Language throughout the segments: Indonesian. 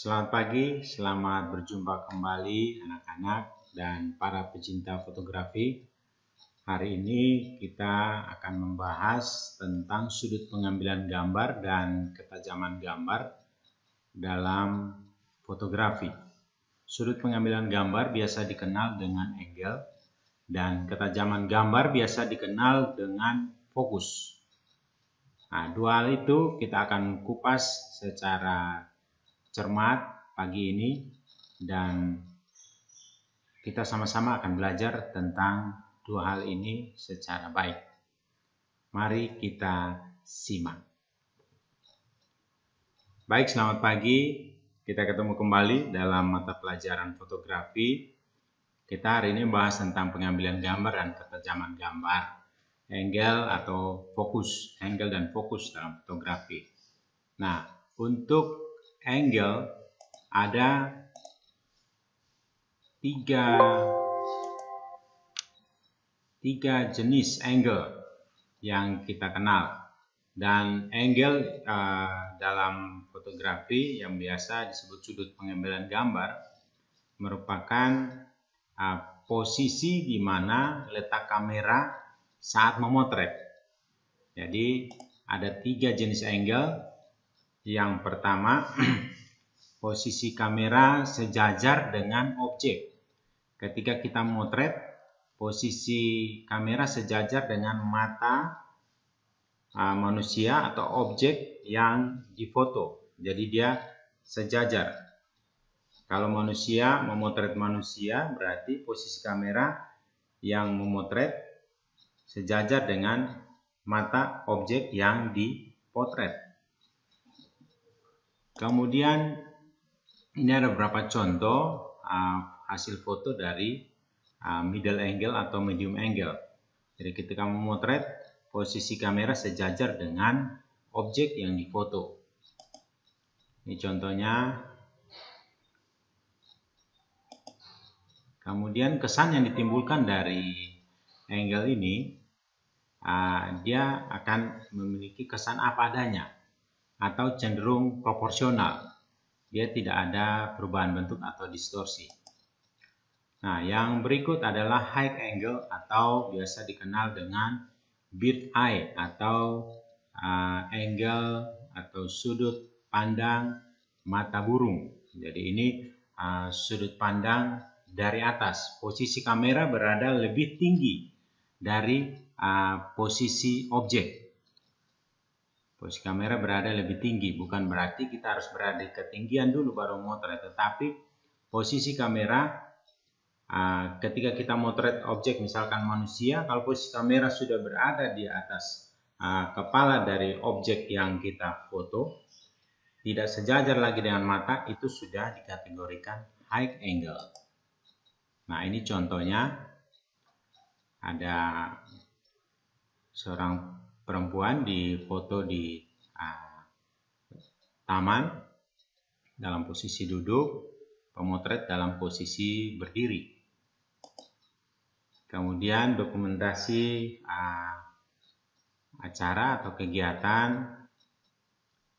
Selamat pagi, selamat berjumpa kembali anak-anak dan para pecinta fotografi. Hari ini kita akan membahas tentang sudut pengambilan gambar dan ketajaman gambar dalam fotografi. Sudut pengambilan gambar biasa dikenal dengan angle dan ketajaman gambar biasa dikenal dengan fokus. Nah, dua hal itu kita akan kupas secara cermat pagi ini dan kita sama-sama akan belajar tentang dua hal ini secara baik. Mari kita simak. Baik, selamat pagi. Kita ketemu kembali dalam mata pelajaran fotografi. Kita hari ini membahas tentang pengambilan gambar dan ketajaman gambar, angle atau fokus, angle dan fokus dalam fotografi. Nah, untuk angle ada tiga jenis angle yang kita kenal, dan angle dalam fotografi yang biasa disebut sudut pengambilan gambar merupakan posisi di mana letak kamera saat memotret. Jadi ada tiga jenis angle. Yang pertama, posisi kamera sejajar dengan objek. Ketika kita memotret, posisi kamera sejajar dengan mata manusia atau objek yang difoto. Jadi dia sejajar. Kalau manusia memotret manusia, berarti posisi kamera yang memotret sejajar dengan mata objek yang dipotret. Kemudian ini ada beberapa contoh hasil foto dari middle angle atau medium angle. Jadi ketika memotret, posisi kamera sejajar dengan objek yang difoto. Ini contohnya. Kemudian kesan yang ditimbulkan dari angle ini, dia akan memiliki kesan apa adanya atau cenderung proporsional. Dia tidak ada perubahan bentuk atau distorsi. Nah, yang berikut adalah high angle atau biasa dikenal dengan bird eye atau angle atau sudut pandang mata burung. Jadi ini sudut pandang dari atas. Posisi kamera berada lebih tinggi dari posisi objek. Posisi kamera berada lebih tinggi, bukan berarti kita harus berada di ketinggian dulu baru motret, tetapi posisi kamera ketika kita motret objek misalkan manusia, kalau posisi kamera sudah berada di atas kepala dari objek yang kita foto, tidak sejajar lagi dengan mata, itu sudah dikategorikan high angle. Nah, ini contohnya, ada seorang perempuan difoto di taman dalam posisi duduk, pemotret dalam posisi berdiri. Kemudian dokumentasi acara atau kegiatan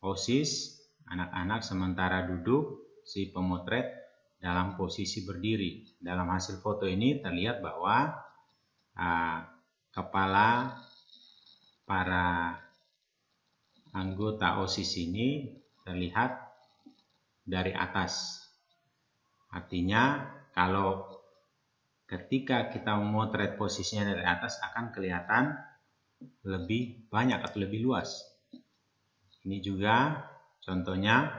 OSIS, anak-anak sementara duduk, si pemotret dalam posisi berdiri. Dalam hasil foto ini terlihat bahwa kepala para anggota OSIS ini terlihat dari atas. Artinya kalau ketika kita memotret posisinya dari atas akan kelihatan lebih banyak atau lebih luas. Ini juga contohnya,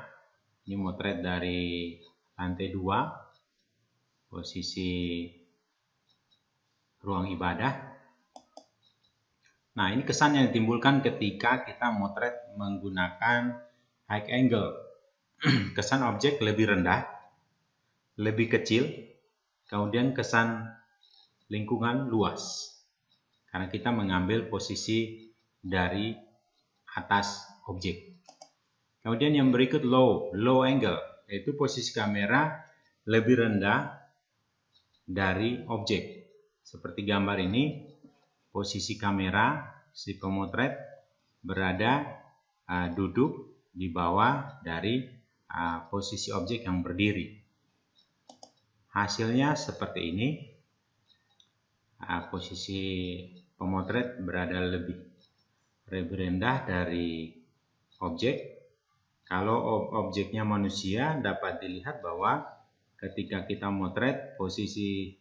ini motret dari lantai 2, posisi ruang ibadah. Nah, ini kesan yang ditimbulkan ketika kita motret menggunakan high angle. Kesan objek lebih rendah, lebih kecil, kemudian kesan lingkungan luas. Karena kita mengambil posisi dari atas objek. Kemudian yang berikut low angle, yaitu posisi kamera lebih rendah dari objek. Seperti gambar ini, posisi kamera si pemotret berada duduk di bawah dari posisi objek yang berdiri. Hasilnya seperti ini. Posisi pemotret berada lebih rendah dari objek. Kalau objeknya manusia, dapat dilihat bahwa ketika kita motret posisi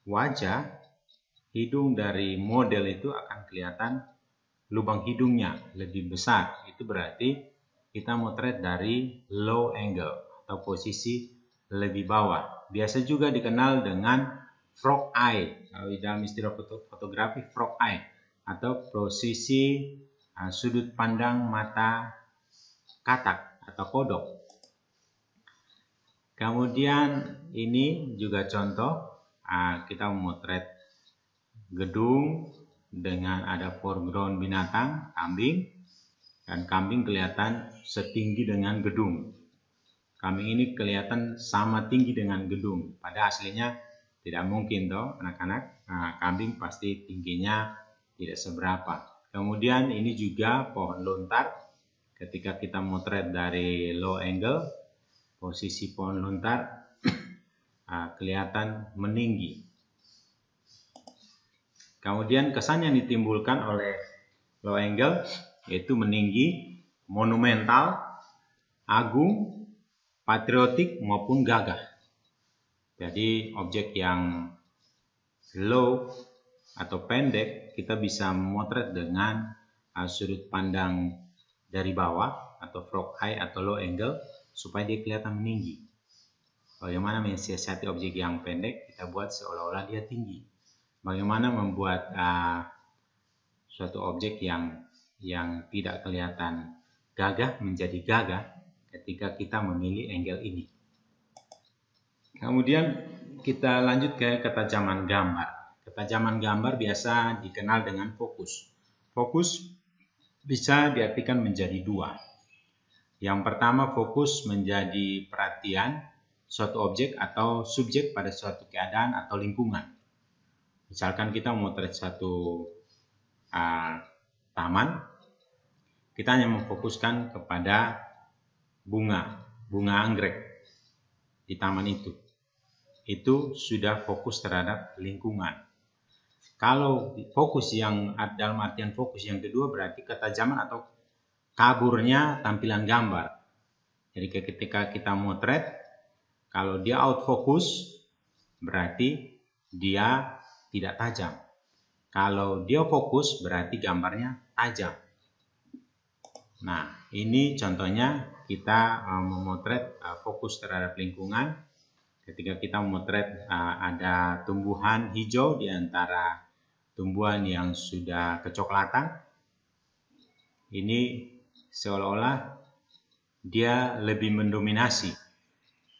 wajah, hidung dari model itu akan kelihatan lubang hidungnya lebih besar. Itu berarti kita motret dari low angle atau posisi lebih bawah. Biasa juga dikenal dengan frog eye, kalau di dalam istilah fotografi frog eye, atau posisi sudut pandang mata katak atau kodok. Kemudian ini juga contoh, kita memotret gedung dengan ada foreground binatang, kambing, dan kambing kelihatan setinggi dengan gedung. Kambing ini kelihatan sama tinggi dengan gedung, pada aslinya tidak mungkin toh anak-anak. Kambing pasti tingginya tidak seberapa. Kemudian ini juga pohon lontar. Ketika kita motret dari low angle, posisi pohon lontar kelihatan meninggi. Kemudian kesan yang ditimbulkan oleh low angle yaitu meninggi, monumental, agung, patriotik maupun gagah. Jadi objek yang low atau pendek kita bisa memotret dengan sudut pandang dari bawah atau frog eye atau low angle supaya dia kelihatan meninggi. Bagaimana mensiasati objek yang pendek, kita buat seolah-olah dia tinggi. Bagaimana membuat suatu objek yang tidak kelihatan gagah menjadi gagah ketika kita memilih angle ini. Kemudian kita lanjut ke ketajaman gambar. Ketajaman gambar biasa dikenal dengan fokus. Fokus bisa diartikan menjadi dua. Yang pertama, fokus menjadi perhatian suatu objek atau subjek pada suatu keadaan atau lingkungan. Misalkan kita memotret satu taman, kita hanya memfokuskan kepada bunga anggrek di taman itu. Itu sudah fokus terhadap lingkungan. Kalau fokus yang dalam artian fokus yang kedua berarti ketajaman atau kaburnya tampilan gambar. Jadi ketika kita motret, kalau dia out fokus berarti dia tidak tajam. Kalau dia fokus berarti gambarnya tajam. Nah, ini contohnya kita memotret fokus terhadap lingkungan. Ketika kita memotret ada tumbuhan hijau di antara tumbuhan yang sudah kecoklatan, ini seolah-olah dia lebih mendominasi.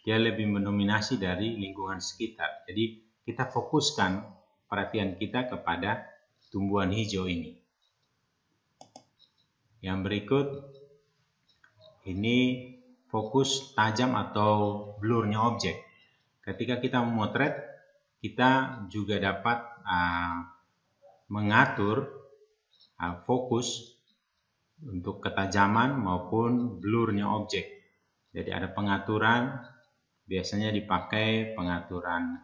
Dia lebih mendominasi dari lingkungan sekitar. Jadi kita fokuskan perhatian kita kepada tumbuhan hijau ini. Yang berikut ini fokus tajam atau blurnya objek. Ketika kita memotret, kita juga dapat mengatur fokus untuk ketajaman maupun blurnya objek. Jadi ada pengaturan, biasanya dipakai pengaturan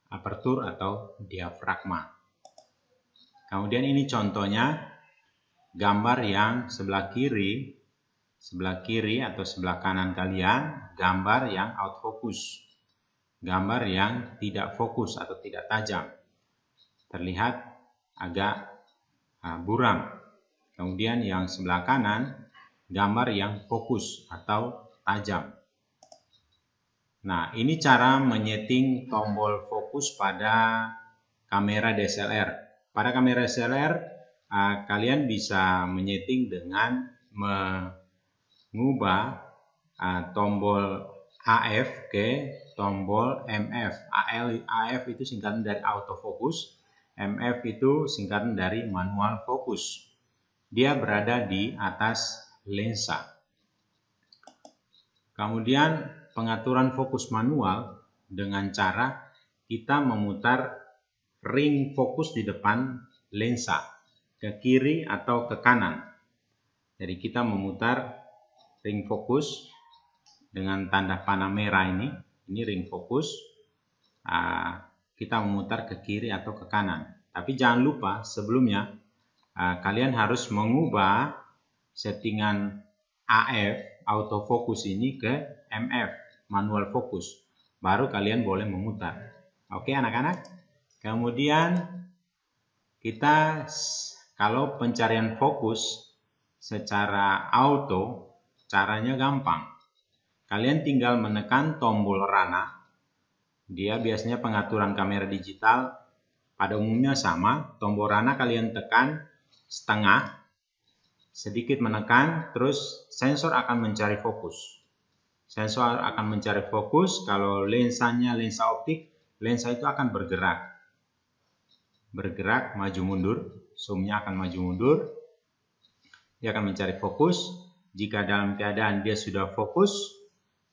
aperture atau diafragma. Kemudian ini contohnya gambar yang sebelah kiri atau sebelah kanan kalian, gambar yang out focus. Gambar yang tidak fokus atau tidak tajam. Terlihat agak buram. Kemudian yang sebelah kanan, gambar yang fokus atau tajam. Nah, ini cara menyeting tombol fokus pada kamera DSLR. Pada kamera DSLR, kalian bisa menyeting dengan mengubah tombol AF ke tombol MF. AF itu singkatan dari autofocus, MF itu singkatan dari manual focus. Dia berada di atas lensa. Kemudian pengaturan fokus manual dengan cara kita memutar ring fokus di depan lensa ke kiri atau ke kanan. Jadi kita memutar ring fokus dengan tanda panah merah ini ring fokus. Kita memutar ke kiri atau ke kanan. Tapi jangan lupa sebelumnya kalian harus mengubah settingan AF autofocus ini ke MF manual focus. Baru kalian boleh memutar. Oke anak-anak. Kemudian kita kalau pencarian fokus secara auto caranya gampang. Kalian tinggal menekan tombol rana. Dia biasanya pengaturan kamera digital pada umumnya sama. Tombol rana kalian tekan setengah, sedikit menekan, terus sensor akan mencari fokus. Sensor akan mencari fokus. Kalau lensanya lensa optik, lensa itu akan bergerak maju mundur. Zoomnya akan maju mundur. Dia akan mencari fokus. Jika dalam keadaan dia sudah fokus,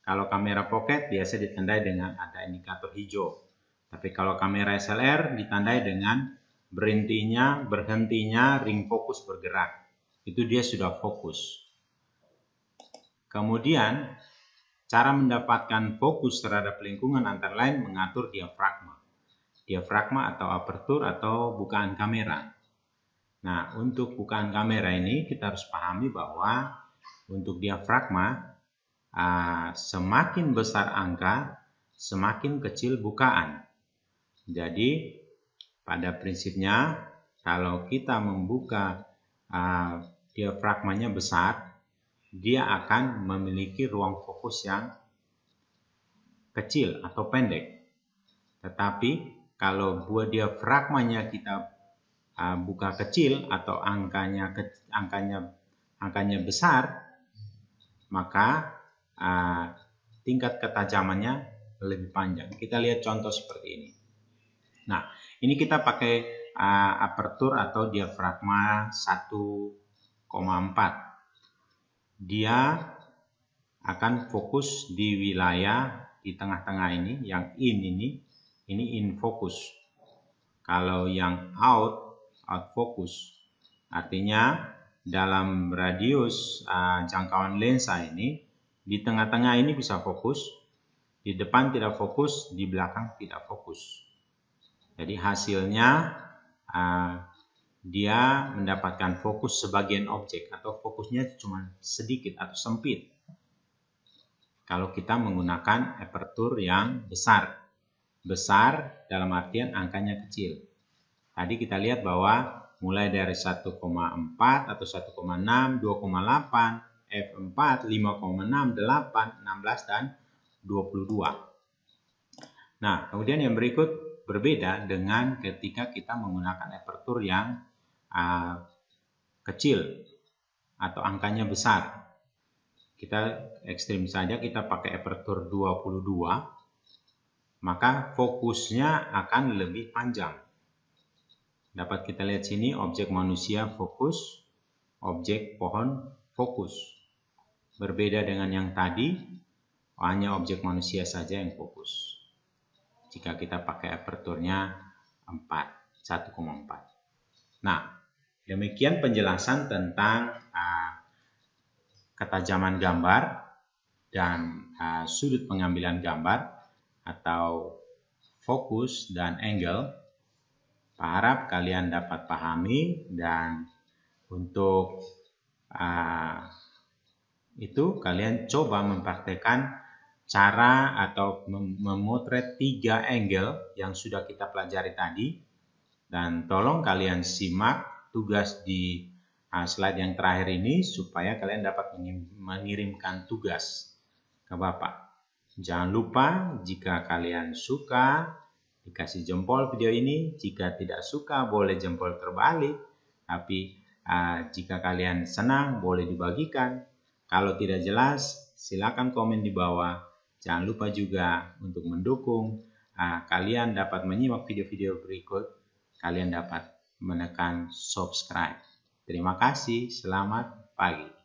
kalau kamera pocket biasa ditandai dengan ada indikator hijau. Tapi kalau kamera SLR ditandai dengan berhentinya ring fokus bergerak. Itu dia sudah fokus. Kemudian cara mendapatkan fokus terhadap lingkungan antara lain mengatur diafragma. Diafragma atau apertur atau bukaan kamera. Nah, untuk bukaan kamera ini kita harus pahami bahwa untuk diafragma semakin besar angka, semakin kecil bukaan. Jadi, pada prinsipnya, kalau kita membuka diafragmanya besar, dia akan memiliki ruang fokus yang kecil atau pendek. Tetapi, kalau buat diafragmanya kita buka kecil atau angkanya besar, maka tingkat ketajamannya lebih panjang. Kita lihat contoh seperti ini. Nah, ini kita pakai apertur atau diafragma 1,4. Dia akan fokus di wilayah di tengah-tengah ini, yang ini in fokus. Kalau yang out fokus, artinya dalam radius jangkauan lensa ini, di tengah-tengah ini bisa fokus, di depan tidak fokus, di belakang tidak fokus. Jadi hasilnya dia mendapatkan fokus sebagian objek atau fokusnya cuma sedikit atau sempit. Kalau kita menggunakan apertur yang besar. Besar dalam artian angkanya kecil. Tadi kita lihat bahwa mulai dari 1,4 atau 1,6, 2,8, f4, 5,6, 8, 16, dan 22. Nah, kemudian yang berikut berbeda dengan ketika kita menggunakan apertur yang kecil atau angkanya besar. Kita ekstrim saja, kita pakai apertur 22, maka fokusnya akan lebih panjang. Dapat kita lihat sini, objek manusia fokus, objek pohon fokus. Berbeda dengan yang tadi, hanya objek manusia saja yang fokus. Jika kita pakai aperturnya 1,4. Nah, demikian penjelasan tentang ketajaman gambar dan sudut pengambilan gambar atau fokus dan angle. Harap kalian dapat pahami, dan untuk itu kalian coba mempraktekkan cara atau memotret 3 angle yang sudah kita pelajari tadi, dan tolong kalian simak tugas di slide yang terakhir ini supaya kalian dapat mengirimkan tugas ke Bapak. Jangan lupa jika kalian suka dikasih jempol video ini, jika tidak suka boleh jempol terbalik, tapi jika kalian senang boleh dibagikan. Kalau tidak jelas, silakan komen di bawah. Jangan lupa juga untuk mendukung. Kalian dapat menyimak video-video berikut. Kalian dapat menekan subscribe. Terima kasih. Selamat pagi.